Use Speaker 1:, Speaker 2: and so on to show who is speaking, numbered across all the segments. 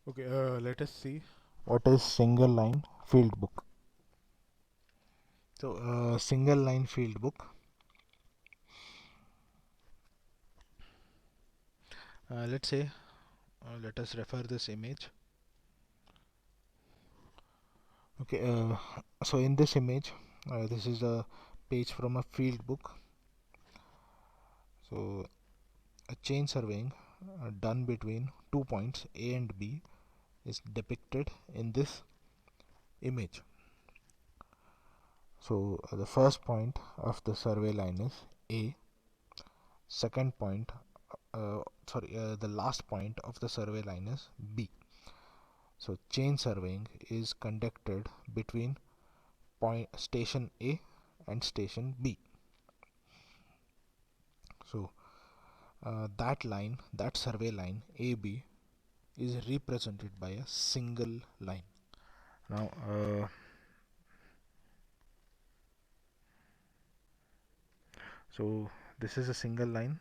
Speaker 1: Okay, let us see what is single line field book. So, single line field book. Let's say, let us refer this image. Okay, so in this image, this is a page from a field book. So, a chain surveying done between 2 points A and B is depicted in this image. So, the first point of the survey line is A. Second point, the last point of the survey line is B. So chain surveying is conducted between point station A and station B. So that survey line AB is represented by a single line. Now, so this is a single line.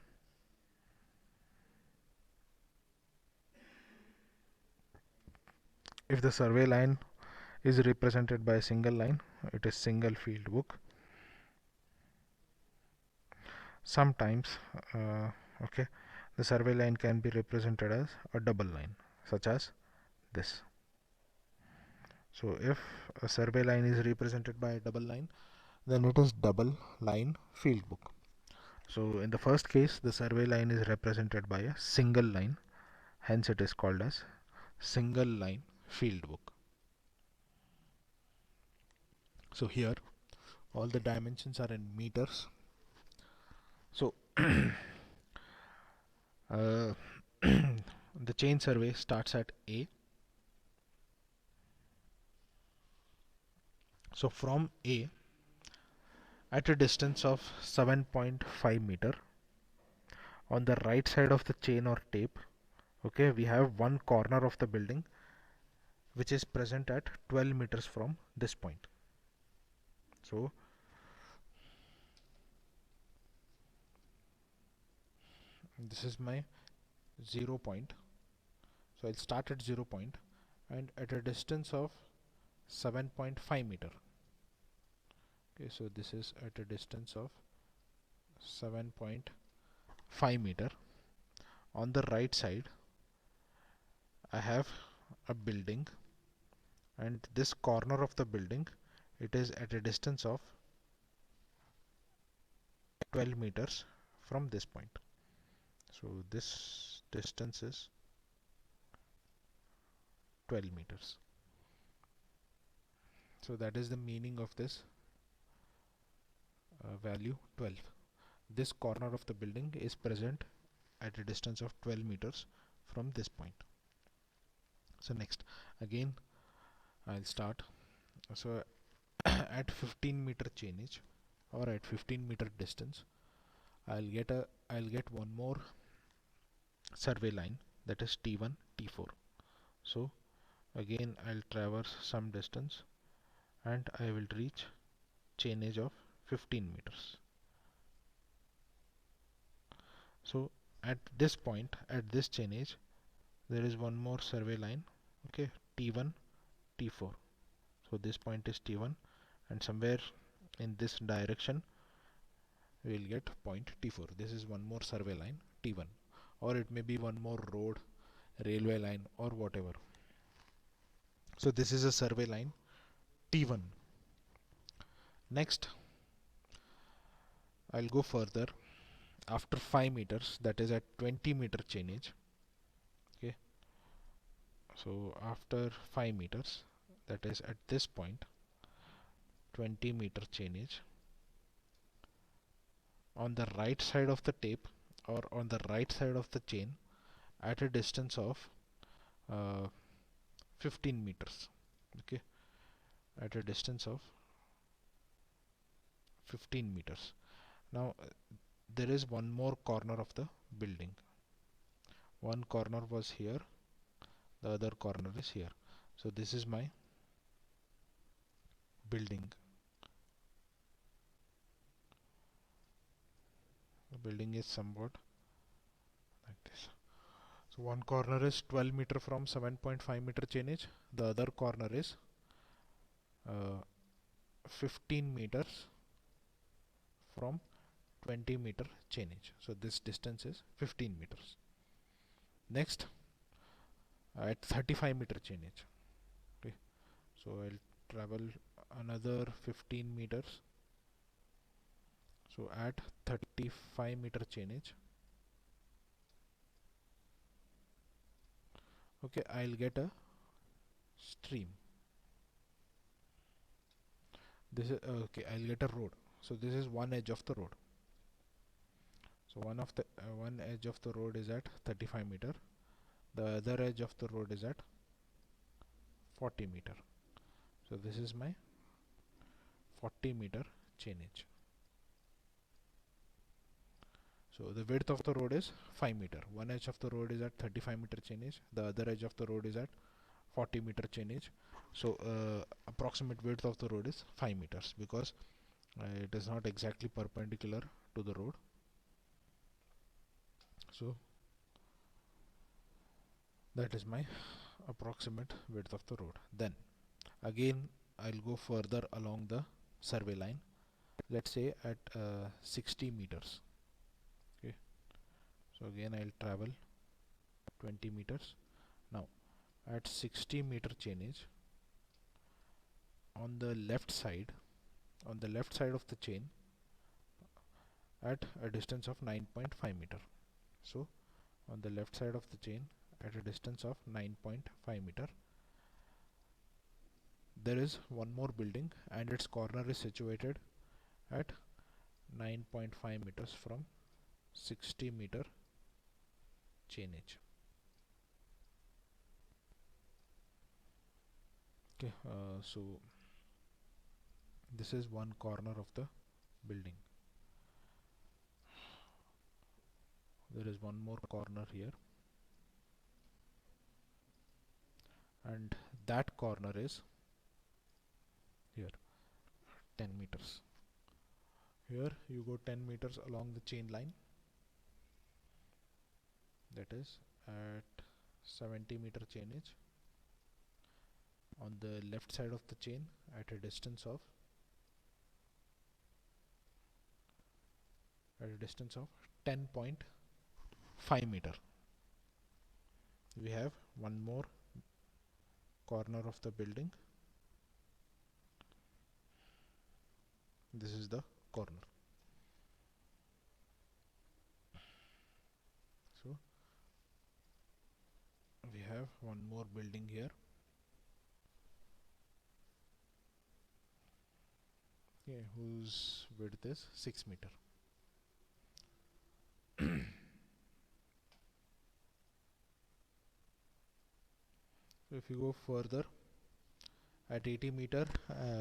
Speaker 1: If the survey line is represented by a single line, it is single field book. Sometimes, okay, the survey line can be represented as a double line, such as this. So if a survey line is represented by a double line, then it is double line field book. So in the first case, the survey line is represented by a single line, hence it is called as single line field book. So here all the dimensions are in meters. So the chain survey starts at A. So from A, at a distance of 7.5 meter, on the right side of the chain or tape, okay, we have one corner of the building which is present at 12 meters from this point. So this is my 0 point. So I'll start at 0 point and at a distance of 7.5 meter. Okay, so this is at a distance of 7.5 meter. On the right side, I have a building, and this corner of the building, it is at a distance of 12 meters from this point. So this distance is 12 meters. So that is the meaning of this value 12. This corner of the building is present at a distance of 12 meters from this point. So next, again I'll start. So at 15 meter chainage or at 15 meter distance, I'll get one more survey line, that is T1 T4. So again I'll traverse some distance and I will reach chainage of 15 meters. So at this point, at this chainage, there is one more survey line, okay, T1 T4. So this point is T1, and somewhere in this direction we will get point T4. This is one more survey line T1, or it may be one more road, railway line, or whatever. So this is a survey line T1. Next, I'll go further after 5 meters, that is at 20 meter chainage. Okay, so after 5 meters, that is at this point, 20 meter chainage, on the right side of the tape or on the right side of the chain at a distance of uh, 15 meters. Okay, at a distance of 15 meters. Now there is one more corner of the building. One corner was here, the other corner is here. So this is my building. The building is somewhat like this. So one corner is 12 meter from 7.5 meter chainage, the other corner is uh, 15 meters from 20 meter chainage. So this distance is 15 meters. Next, at 35 meter chainage, okay, so I'll travel another 15 meters. So at 35 meter chainage, okay, I'll get a stream. This is okay, I'll get a road. So this is one edge of the road. So one edge of the road is at 35 meter, the other edge of the road is at 40 meter. So this is my 40 meter chainage. So the width of the road is 5 meter. One edge of the road is at 35 meter chainage, the other edge of the road is at 40 meter chainage. So approximate width of the road is 5 meters because it is not exactly perpendicular to the road. So that is my approximate width of the road. Then again I'll go further along the survey line, let's say at 60 meters. Okay, so again I'll travel 20 meters. Now at 60 meter chainage, on the left side of the chain at a distance of 9.5 meter. So on the left side of the chain at a distance of 9.5 meter, there is one more building and its corner is situated at 9.5 meters from 60 meter chainage. Okay, so this is one corner of the building. There is one more corner here, and that corner is here, 10 meters. Here you go 10 meters along the chain line, that is at 70 meter chainage. On the left side of the chain at a distance of 10.5 meter, we have one more corner of the building. This is the corner. So we have one more building here. Okay, whose width is 6 meter. So if you go further at 80 meter,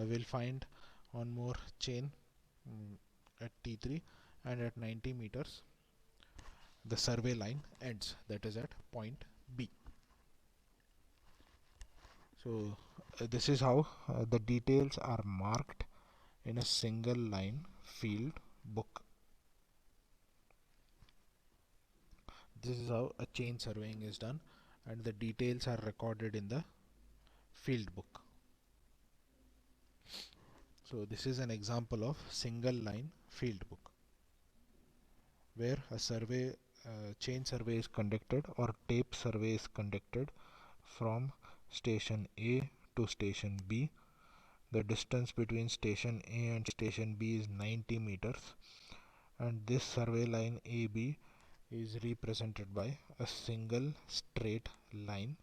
Speaker 1: we'll find one more chain at T3, and at 90 meters the survey line ends, that is at point B. So this is how the details are marked in a single line field book. This is how a chain surveying is done, and the details are recorded in the field book. So this is an example of single line field book, where a survey chain survey is conducted or tape survey is conducted from station A to station B. The distance between station A and station B is 90 meters, and this survey line AB is represented by a single straight line.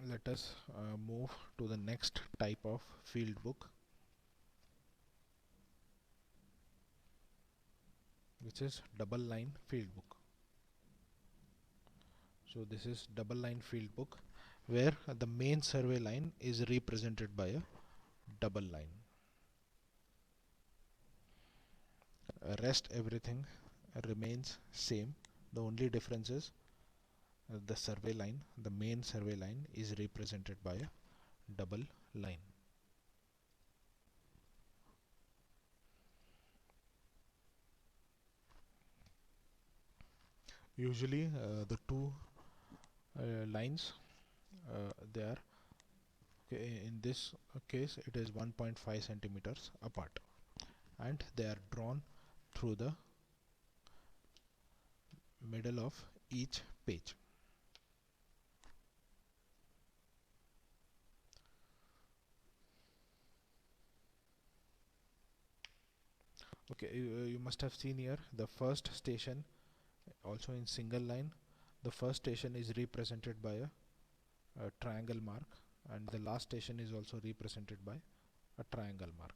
Speaker 1: Let us move to the next type of field book, which is double line field book. So this is double line field book, where the main survey line is represented by a double line. Rest everything remains same. The only difference is the survey line, the main survey line, is represented by a double line. Usually the two lines they are okay, in this case it is 1.5 centimeters apart, and they are drawn through the middle of each page. Okay, you must have seen here the first station also in single line. The first station is represented by a triangle mark, and the last station is also represented by a triangle mark.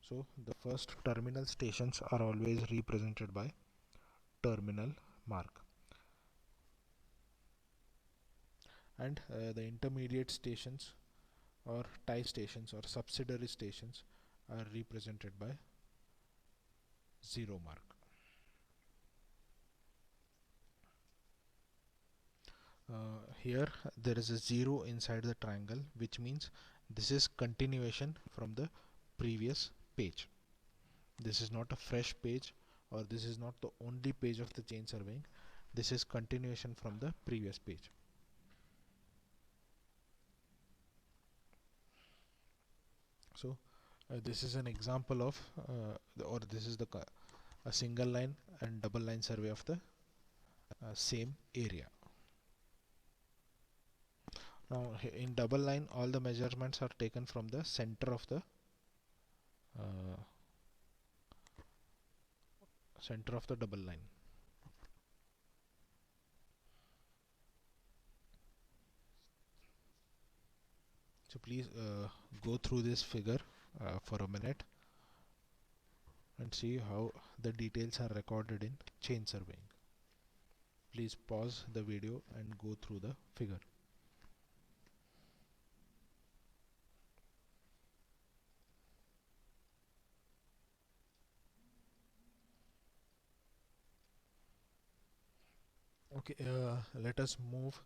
Speaker 1: So the first terminal stations are always represented by terminal mark, and the intermediate stations or tie stations or subsidiary stations are represented by zero mark. Here there is a zero inside the triangle, which means this is continuation from the previous page. This is not a fresh page, or this is not the only page of the chain surveying. This is continuation from the previous page. So this is an example of or this is a single line and double line survey of the same area. Now in double line all the measurements are taken from the center of the uh, double line. So please go through this figure for a minute and see how the details are recorded in chain surveying. Please pause the video and go through the figure. Okay, let us move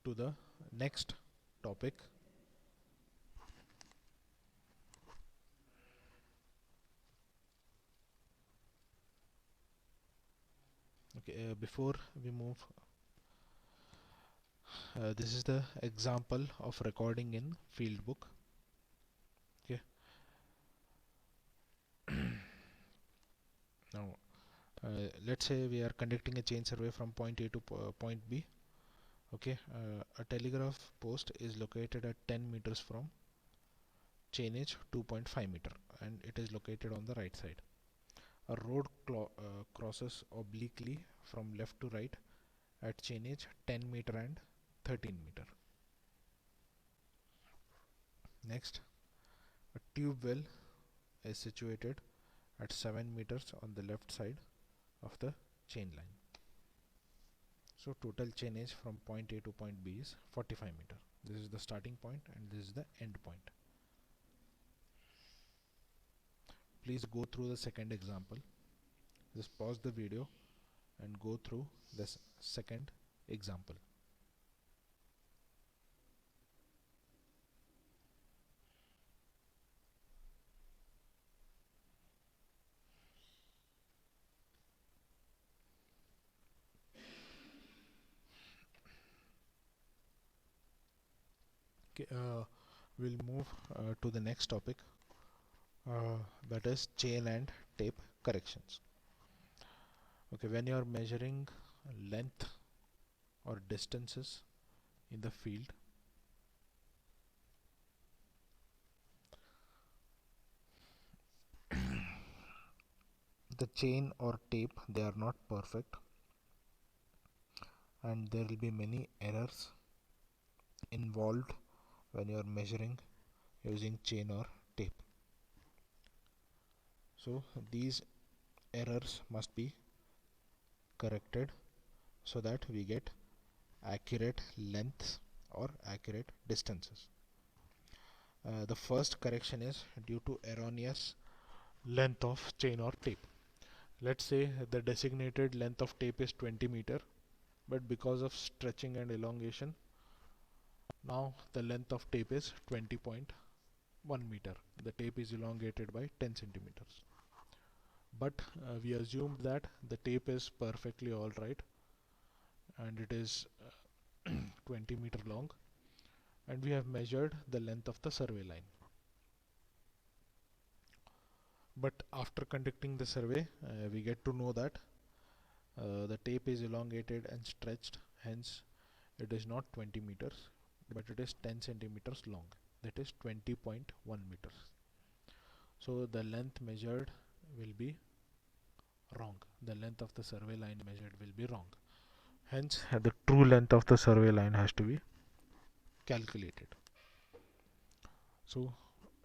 Speaker 1: to the next topic. Okay, before we move, this is the example of recording in field book. Okay. Now, let's say we are conducting a chain survey from point A to point B. Okay, a telegraph post is located at 10 meters from chain edge 2.5 meter, and it is located on the right side. A road crosses obliquely from left to right at chain edge 10 meter and 13 meter. Next, a tube well is situated at 7 meters on the left side of the chain line. So total chain edge from point A to point B is 45 meter. This is the starting point and this is the end point. Please go through the second example. Just pause the video and go through this second example. Okay, we'll move to the next topic, that is chain and tape corrections. Okay, when you are measuring length or distances in the field, the chain or tape, they are not perfect, and there will be many errors involved when you are measuring using chain or tape. So these errors must be corrected so that we get accurate lengths or accurate distances. The first correction is due to erroneous length of chain or tape. Let's say the designated length of tape is 20 meter, but because of stretching and elongation, now the length of tape is 20.1 meter. The tape is elongated by 10 centimeters. but we assumed that the tape is perfectly alright and it is 20 meter long, and we have measured the length of the survey line. But after conducting the survey, we get to know that the tape is elongated and stretched, hence it is not 20 meters but it is 10 centimeters long, that is 20.1 meters. So the length measured will be wrong, the length of the survey line measured will be wrong, hence the true length of the survey line has to be calculated. So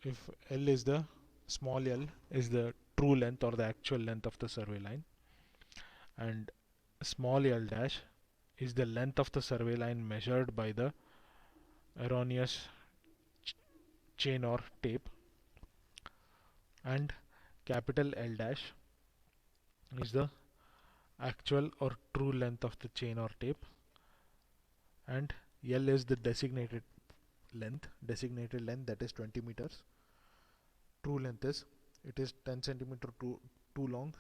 Speaker 1: if L is the small l is the true length or the actual length of the survey line, and small l dash is the length of the survey line measured by the erroneous chain or tape, and capital L dash is the actual or true length of the chain or tape, and L is the designated length that is 20 meters. True length is, it is 10 centimeter too long,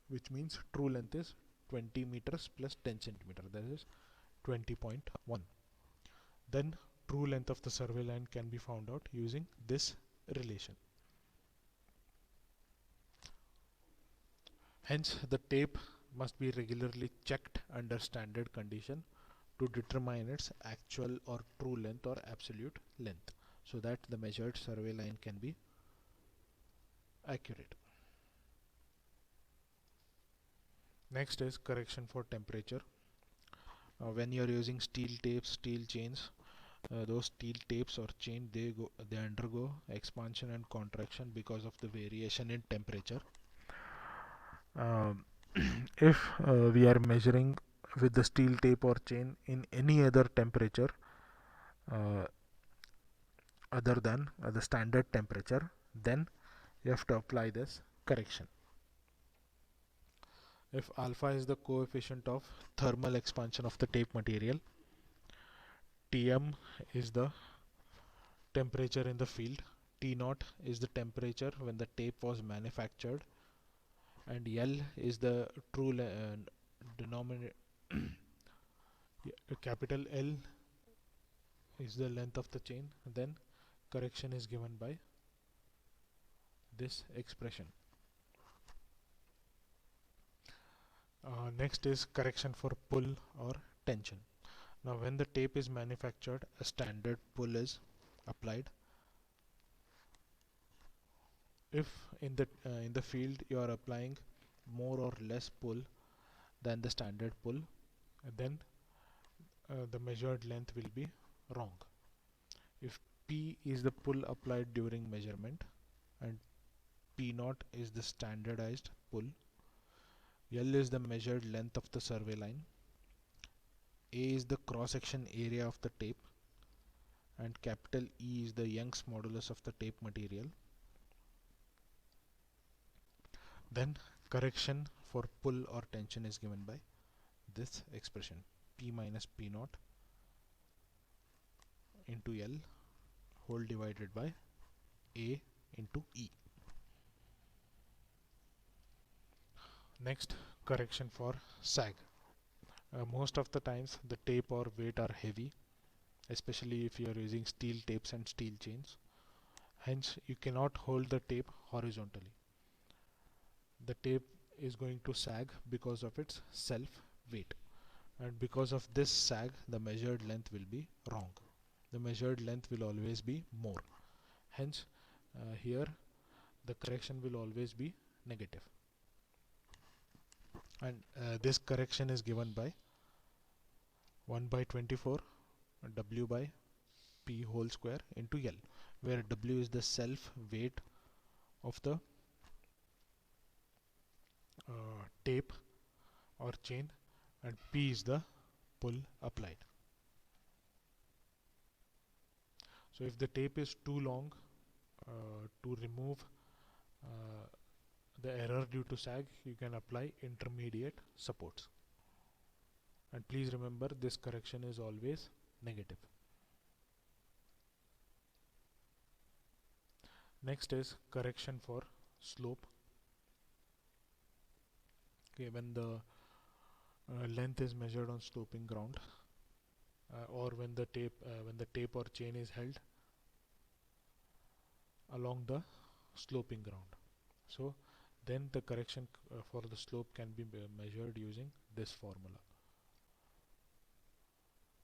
Speaker 1: which means true length is 20 meters plus 10 centimeter, that is 20.1. Then true length of the survey line can be found out using this relation. Hence the tape must be regularly checked under standard condition to determine its actual or true length or absolute length, so that the measured survey line can be accurate. Next is correction for temperature. When you are using steel tapes, steel chains, those steel tapes or chain, they undergo expansion and contraction because of the variation in temperature. Um, if we are measuring with the steel tape or chain in any other temperature uh, other than the standard temperature, then you have to apply this correction. If alpha is the coefficient of thermal expansion of the tape material, Tm is the temperature in the field, T naught is the temperature when the tape was manufactured, and L is the true denominator. Capital L is the length of the chain, then correction is given by this expression. Next is correction for pull or tension. Now when the tape is manufactured, a standard pull is applied. If in the field you are applying more or less pull than the standard pull, then the measured length will be wrong. If P is the pull applied during measurement and P naught is the standardized pull, L is the measured length of the survey line, A is the cross section area of the tape, and capital E is the Young's modulus of the tape material, then correction for pull or tension is given by this expression, P minus P naught into L whole divided by A into E. Next, correction for sag. Most of the times the tape or weight are heavy, especially if you are using steel tapes and steel chains. Hence you cannot hold the tape horizontally. The tape is going to sag because of its self weight, and because of this sag the measured length will be wrong. The measured length will always be more. Hence here the correction will always be negative, and this correction is given by 1 by 24 W by P whole square into L, where W is the self weight of the tape or chain, and P is the pull applied. So if the tape is too long, to remove uh, the error due to sag, you can apply intermediate supports, and please remember this correction is always negative. Next is correction for slope. Okay, when the length is measured on sloping ground, or when the tape or chain is held along the sloping ground. So then the correction for the slope can be measured using this formula,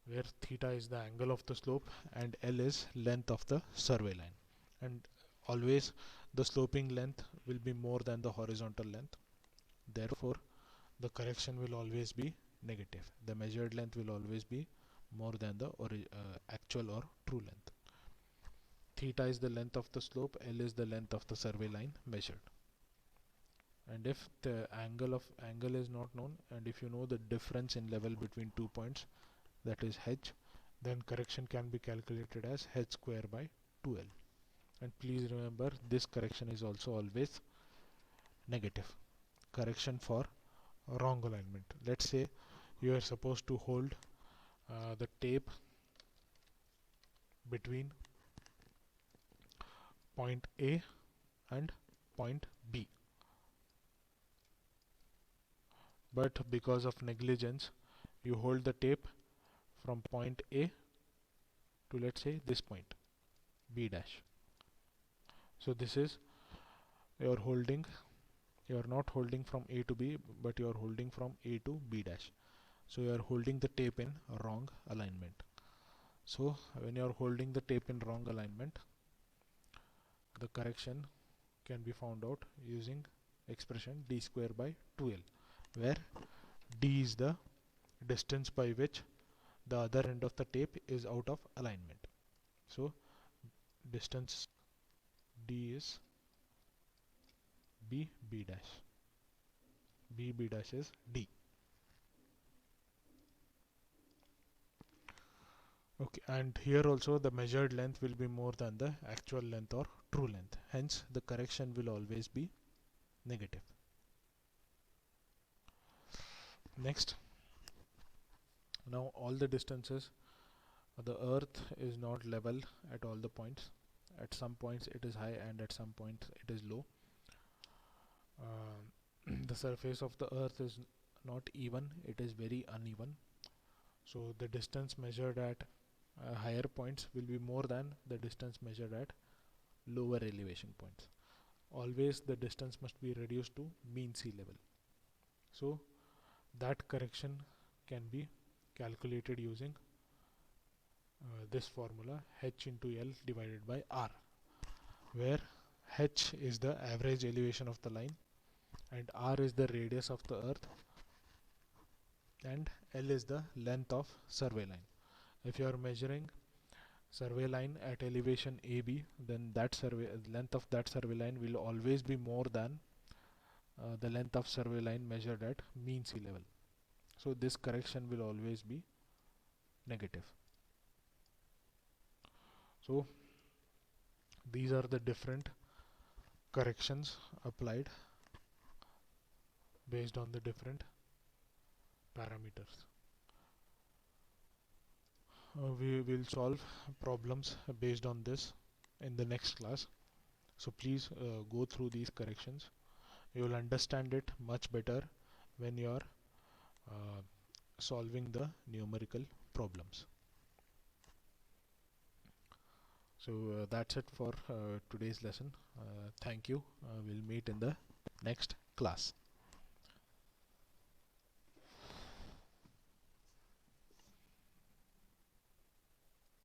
Speaker 1: where theta is the angle of the slope and L is length of the survey line. And always the sloping length will be more than the horizontal length. Therefore, the correction will always be negative. The measured length will always be more than the actual or true length. Theta is the length of the slope, L is the length of the survey line measured. And if the angle is not known, and if you know the difference in level between 2 points, that is h, then correction can be calculated as h square by 2l. And please remember, this correction is also always negative. Correction for wrong alignment. Let's say you are supposed to hold the tape between point A and point B, but because of negligence you hold the tape from point A to, let's say, this point B dash. So this is, you're not holding from A to B, but you're holding from A to B dash. So you're holding the tape in wrong alignment. So when you're holding the tape in wrong alignment, the correction can be found out using expression d square by 2l, where d is the distance by which the other end of the tape is out of alignment. So distance d is B dash. B dash is d. Okay, and here also the measured length will be more than the actual length or true length. Hence the correction will always be negative. Next, now all the distances, the earth is not level at all the points. At some points it is high and at some points it is low. The surface of the earth is not even, it is very uneven. So the distance measured at higher points will be more than the distance measured at lower elevation points. Always the distance must be reduced to mean sea level. So that correction can be calculated using this formula, h into L divided by R, where h is the average elevation of the line and R is the radius of the earth and L is the length of survey line. If you are measuring survey line at elevation AB, then that length of that survey line will always be more than the length of survey line measured at mean sea level. So this correction will always be negative. So these are the different corrections applied based on the different parameters. We will solve problems based on this in the next class. So please go through these corrections. You will understand it much better when you are solving the numerical problems. So that's it for today's lesson. Thank you. We'll meet in the next class.